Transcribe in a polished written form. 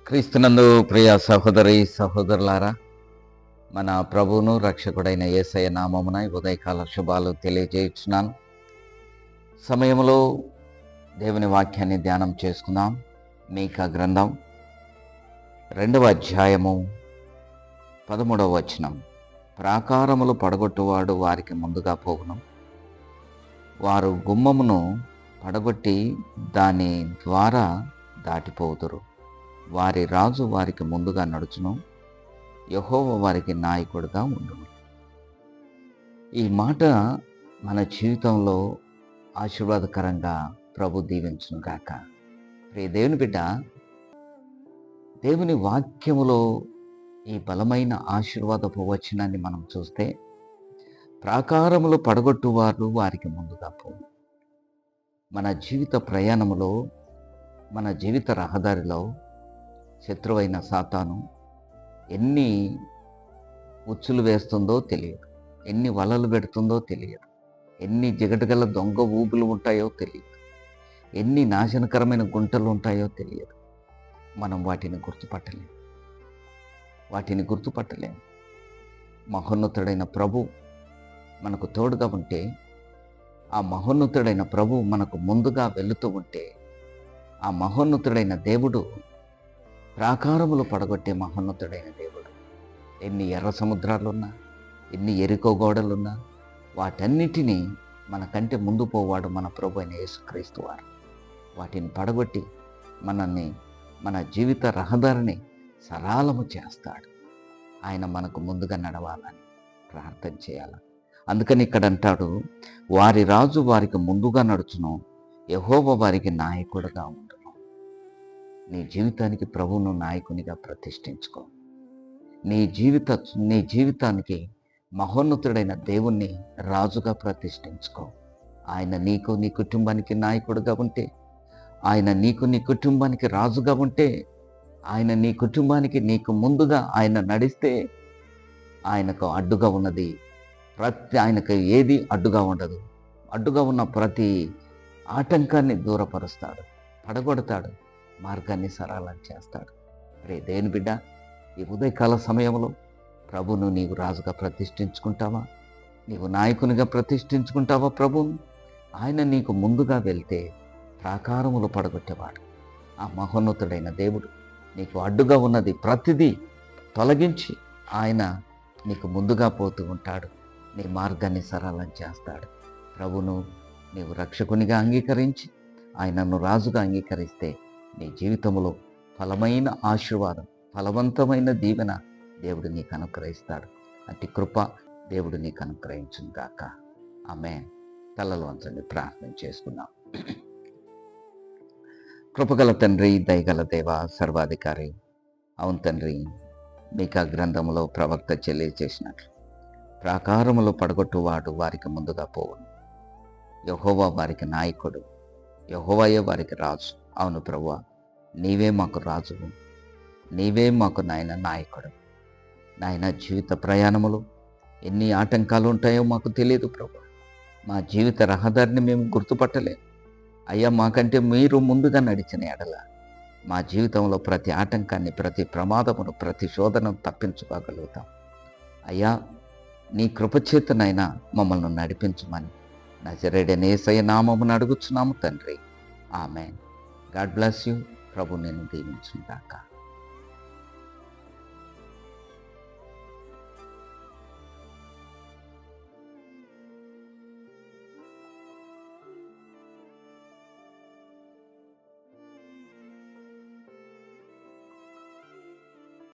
క్రీస్తునందు ప్రియ సహోదరి సహోదరులారా, మన ప్రభువును రక్షకుడైన యేసయ్య నామమున ఈ ఉదయకాల శుభాలు తెలియజేయుచున్నాను. సమయంలో దేవుని వాక్యాన్ని ధ్యానం చేసుకుందాం. మీకా గ్రంథం 2వ అధ్యాయము 13వ వచనం. ప్రాకారములు పడగొట్టువాడు వారికి ముందుగా పోగును, వారు గుమ్మమును పడగొట్టి దాని ద్వారా దాటిపోదురు. వారి రాజు వారికి ముందుగా నడుచును, యెహోవా వారికి నాయకుడుగా ఉండును. ఈ మాట మన జీవితంలో ఆశీర్వాదకరంగా ప్రభు దీవించును గాక. ప్రియ దేవుని బిడ్డ, దేవుని వాక్యములో ఈ బలమైన ఆశీర్వాదపు వచనాన్ని మనం చూస్తే, ప్రాకారములు పడగొట్టువారు వారికి ముందుగా పోవు. మన జీవిత ప్రయాణములో, మన జీవిత రహదారిలో శత్రువైన సాతాను ఎన్ని ఉచ్చులు వేస్తుందో తెలియదు, ఎన్ని వలలు పెడుతుందో తెలియదు, ఎన్ని జిగటగల దొంగ ఊపులు ఉంటాయో తెలియదు, ఎన్ని నాశనకరమైన గుంటలు ఉంటాయో తెలియదు. మనం వాటిని గుర్తుపట్టలేము. మహోన్నతుడైన ప్రభు మనకు తోడుగా ఉంటే, ఆ మహోన్నతుడైన ప్రభు మనకు ముందుగా వెళుతూ ఉంటే, ఆ మహోన్నతుడైన దేవుడు ప్రాకారములు పడగొట్టే మహోన్నతుడైన దేవుడు. ఎన్ని ఎర్ర సముద్రాలున్నా, ఎన్ని ఎరికో గోడలున్నా, వాటన్నిటినీ మనకంటే ముందు పోవాడు మన ప్రభు అయిన యేసుక్రీస్తు వారు. వాటిని పడగొట్టి మనల్ని, మన జీవిత రహదారిని సరళము చేస్తాడు. ఆయన మనకు ముందుగా నడవాలని ప్రార్థన చేయాలి. అందుకని ఇక్కడ అంటాడు, వారి రాజు వారికి ముందుగా నడుచును, యెహోవా వారికి నాయకుడుగా ఉండును. నీ జీవితానికి ప్రభువును నాయకునిగా ప్రతిష్ఠించుకో. నీ జీవితానికి మహోన్నతుడైన దేవుణ్ణి రాజుగా ప్రతిష్ఠించుకో. ఆయన నీకు, నీ కుటుంబానికి నాయకుడుగా ఉంటే, ఆయన నీకు, నీ కుటుంబానికి రాజుగా ఉంటే, ఆయన నీ కుటుంబానికి నీకు ముందుగా ఆయన నడిస్తే, ఆయనకు అడ్డుగా ఉన్నది ఆయనకు ఏది అడ్డుగా ఉండదు. అడ్డుగా ఉన్న ప్రతి ఆటంకాన్ని దూరపరుస్తాడు, పడగొడతాడు, మార్గాన్ని సరళం చేస్తాడు. రే దేని బిడ్డ, ఈ ఉదయకాల సమయంలో ప్రభును నీవు రాజుగా ప్రతిష్ఠించుకుంటావా? నీవు నాయకునిగా ప్రతిష్ఠించుకుంటావా ప్రభువును? ఆయన నీకు ముందుగా వెళ్తే ప్రాకారములు పడగొట్టేవాడు ఆ మహోన్నతుడైన దేవుడు. నీకు అడ్డుగా ఉన్నది ప్రతిదీ తొలగించి ఆయన నీకు ముందుగా పోతూ ఉంటాడు. నీ మార్గాన్ని సరళం చేస్తాడు. ప్రభును నీవు రక్షకునిగా అంగీకరించి, ఆయనను రాజుగా అంగీకరిస్తే నీ జీవితంలో ఫలమైన ఆశీర్వాదం, ఫలవంతమైన దీవెన దేవుడు నీకు అనుగ్రహిస్తాడు. అట్టి కృప దేవుడు నీకు అనుగ్రహించును గాక. ఆమేన్. తలలు వంచండి, ప్రార్థన చేసుకుందాం. కృపగల తండ్రి, దయగల దేవ, సర్వాధికారి, అవును తండ్రి, మీకా గ్రంథంలో ప్రవక్త తెలియజేసినట్లు ప్రాకారములు పడగొట్టువాడు వారికి ముందుగా పోవును, యెహోవా వారికి నాయకుడు, యెహోవాయే వారికి రాజు. అవును ప్రభువా, నీవే మాకు రాజువు, నీవే మాకు నాయకుడు. నాయన, జీవిత ప్రయాణములు ఎన్ని ఆటంకాలు ఉంటాయో మాకు తెలియదు ప్రభు. మా జీవిత రహదారిని మేము గుర్తుపట్టలేము అయ్యా. మాకంటే మీరు ముందుగా నడిచిన ఎడల మా జీవితంలో ప్రతి ఆటంకాన్ని, ప్రతి ప్రమాదమును, ప్రతి శోధనను తప్పించుకోగలుగుతాం అయ్యా. నీ కృపచేతనైనా మమ్మల్ని నడిపించమని నజరేయుడైన యేసయ్య నామమున అడుగుచున్నాము తండ్రి. ఆమేన్. God bless you. ప్రభు నేను దీవించును గాక.